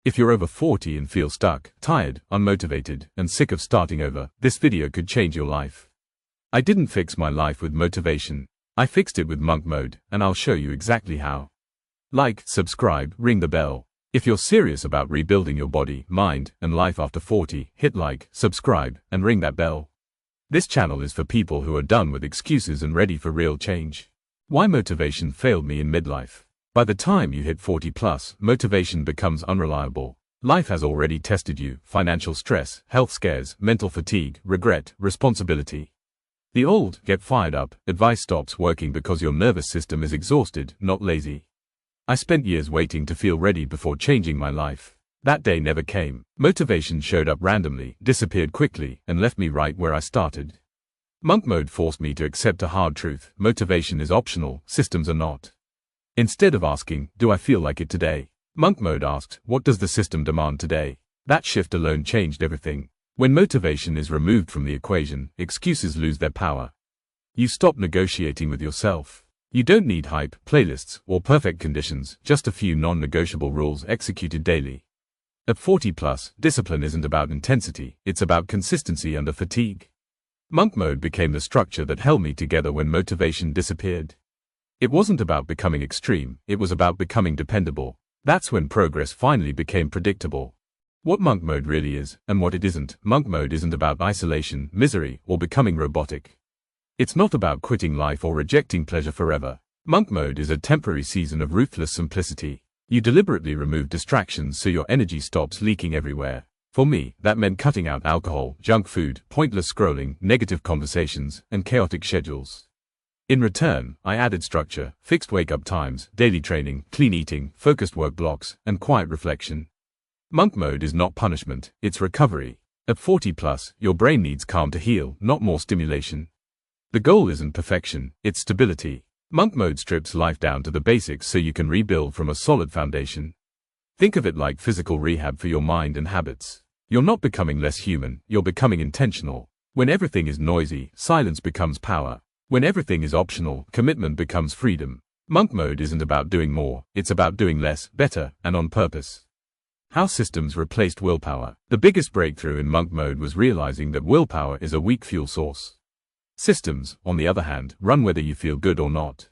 If you're over 40 and feel stuck, tired, unmotivated, and sick of starting over, this video could change your life. I didn't fix my life with motivation. I fixed it with monk mode, and I'll show you exactly how. Like, subscribe, ring the bell. If you're serious about rebuilding your body, mind, and life after 40, hit like, subscribe, and ring that bell. This channel is for people who are done with excuses and ready for real change. Why motivation failed me in midlife. By the time you hit 40 plus, motivation becomes unreliable. Life has already tested you: financial stress, health scares, mental fatigue, regret, responsibility. The old "get fired up" advice stops working because your nervous system is exhausted, not lazy. I spent years waiting to feel ready before changing my life. That day never came. Motivation showed up randomly, disappeared quickly, and left me right where I started. Monk mode forced me to accept a hard truth: motivation is optional, systems are not. Instead of asking, "Do I feel like it today?" monk mode asked, "What does the system demand today?" That shift alone changed everything. When motivation is removed from the equation, excuses lose their power. You stop negotiating with yourself. You don't need hype, playlists, or perfect conditions, just a few non-negotiable rules executed daily. At 40 plus, discipline isn't about intensity, it's about consistency under fatigue. Monk mode became the structure that held me together when motivation disappeared. It wasn't about becoming extreme, it was about becoming dependable. That's when progress finally became predictable. What monk mode really is, and what it isn't. Monk mode isn't about isolation, misery, or becoming robotic. It's not about quitting life or rejecting pleasure forever. Monk mode is a temporary season of ruthless simplicity. You deliberately remove distractions so your energy stops leaking everywhere. For me, that meant cutting out alcohol, junk food, pointless scrolling, negative conversations, and chaotic schedules. In return, I added structure: fixed wake-up times, daily training, clean eating, focused work blocks, and quiet reflection. Monk mode is not punishment, it's recovery. At 40 plus, your brain needs calm to heal, not more stimulation. The goal isn't perfection, it's stability. Monk mode strips life down to the basics so you can rebuild from a solid foundation. Think of it like physical rehab for your mind and habits. You're not becoming less human, you're becoming intentional. When everything is noisy, silence becomes power. When everything is optional, commitment becomes freedom. Monk mode isn't about doing more, it's about doing less, better, and on purpose. How systems replaced willpower. The biggest breakthrough in monk mode was realizing that willpower is a weak fuel source. Systems, on the other hand, run whether you feel good or not.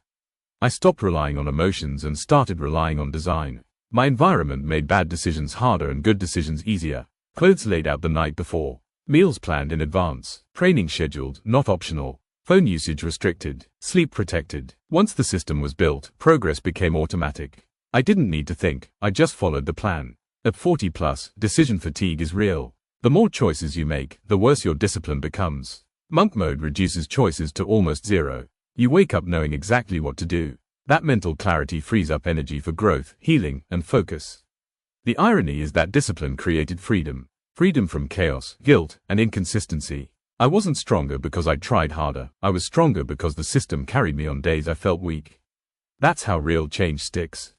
I stopped relying on emotions and started relying on design. My environment made bad decisions harder and good decisions easier. Clothes laid out the night before. Meals planned in advance. Training scheduled, not optional. Phone usage restricted. Sleep protected. Once the system was built, progress became automatic. I didn't need to think, I just followed the plan. At 40 plus, decision fatigue is real. The more choices you make, the worse your discipline becomes. Monk mode reduces choices to almost zero. You wake up knowing exactly what to do. That mental clarity frees up energy for growth, healing, and focus. The irony is that discipline created freedom. Freedom from chaos, guilt, and inconsistency. I wasn't stronger because I tried harder, I was stronger because the system carried me on days I felt weak. That's how real change sticks.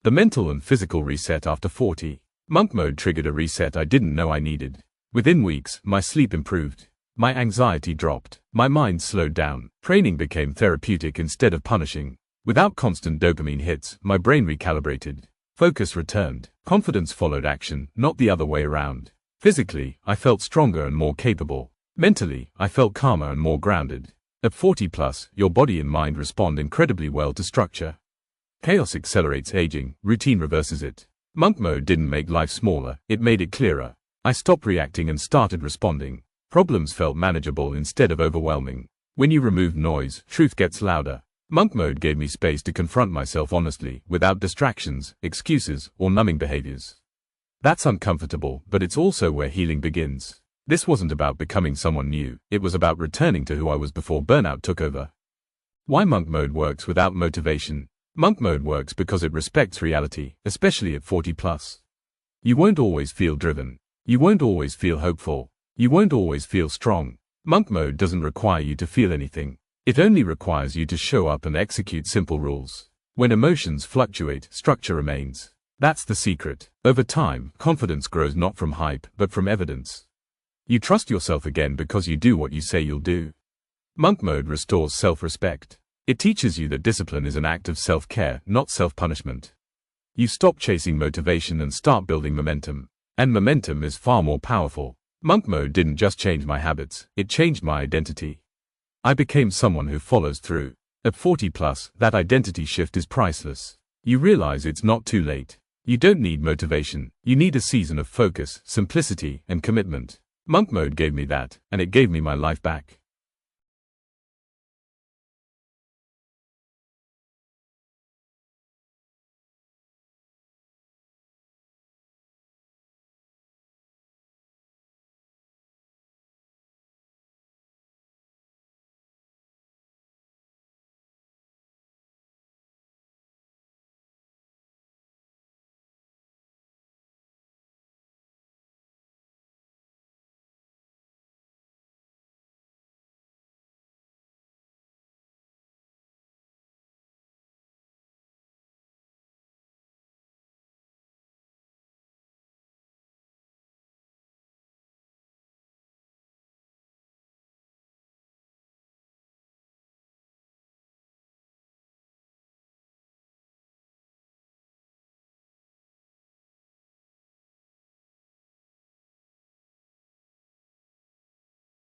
The mental and physical reset after 40. Monk mode triggered a reset I didn't know I needed. Within weeks, my sleep improved. My anxiety dropped. My mind slowed down. Training became therapeutic instead of punishing. Without constant dopamine hits, my brain recalibrated. Focus returned. Confidence followed action, not the other way around. Physically, I felt stronger and more capable. Mentally, I felt calmer and more grounded. At 40 plus, your body and mind respond incredibly well to structure. Chaos accelerates aging, routine reverses it. Monk mode didn't make life smaller, it made it clearer. I stopped reacting and started responding. Problems felt manageable instead of overwhelming. When you remove noise, truth gets louder. Monk mode gave me space to confront myself honestly, without distractions, excuses, or numbing behaviors. That's uncomfortable, but it's also where healing begins. This wasn't about becoming someone new, it was about returning to who I was before burnout took over. Why monk mode works without motivation. Monk mode works because it respects reality, especially at 40 plus. You won't always feel driven. You won't always feel hopeful. You won't always feel strong. Monk mode doesn't require you to feel anything. It only requires you to show up and execute simple rules. When emotions fluctuate, structure remains. That's the secret. Over time, confidence grows not from hype, but from evidence. You trust yourself again because you do what you say you'll do. Monk mode restores self-respect. It teaches you that discipline is an act of self-care, not self-punishment. You stop chasing motivation and start building momentum. And momentum is far more powerful. Monk mode didn't just change my habits, it changed my identity. I became someone who follows through. At 40 plus, that identity shift is priceless. You realize it's not too late. You don't need motivation, you need a season of focus, simplicity, and commitment. Monk mode gave me that, and it gave me my life back.